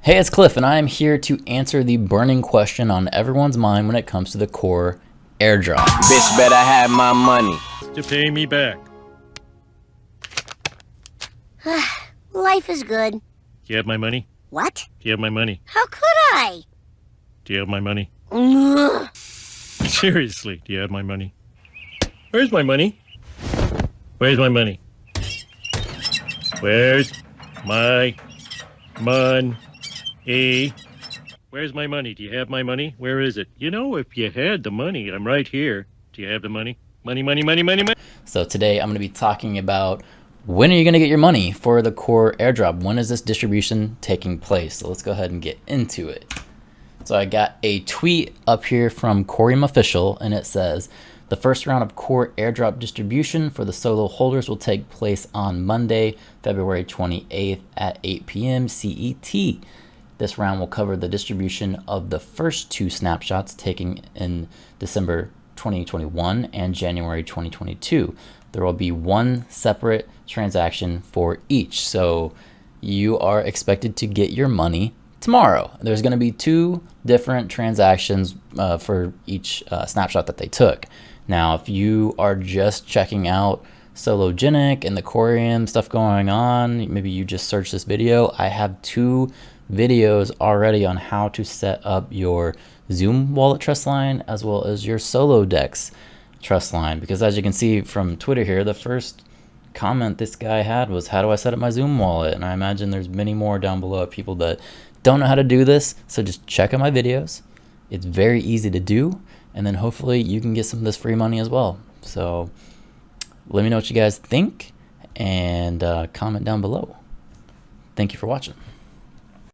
Hey, it's Cliff, and I am here to answer the burning question on everyone's mind when it comes to the Core Airdrop. Bitch better have my money to pay me back. Life is good. Do you have my money? What? Do you have my money? How could I? Do you have my money? Ugh. Seriously, do you have my money? Where's my money? Where's my money? Where's my money? Where's my money? Do you have my money? Where is it? You know, if you had the money, I'm right here. Do you have the money? Money, money, money, money, money. So today I'm going to be talking about when are you going to get your money for the Core Airdrop? When is this distribution taking place? So let's go ahead and get into it. So I got a tweet up here from Coreum Official, and it says, the first round of Core Airdrop distribution for the solo holders will take place on Monday, February 28th at 8 p.m. CET. This round will cover the distribution of the first two snapshots taken in December 2021 and January 2022. There will be one separate transaction for each. So you are expected to get your money tomorrow. There's going to be two different transactions for each snapshot that they took. Now, if you are just checking out Sologenic and the Coreum stuff going on, maybe you just search this video, I have two videos already on how to set up your Zoom wallet trust line as well as your Solodex trust line. Because as you can see from Twitter here, the first comment this guy had was, how do I set up my Zoom wallet? And I imagine there's many more down below of people that don't know how to do this. So just check out my videos. It's very easy to do. And then hopefully you can get some of this free money as well. So let me know what you guys think and comment down below. Thank you for watching.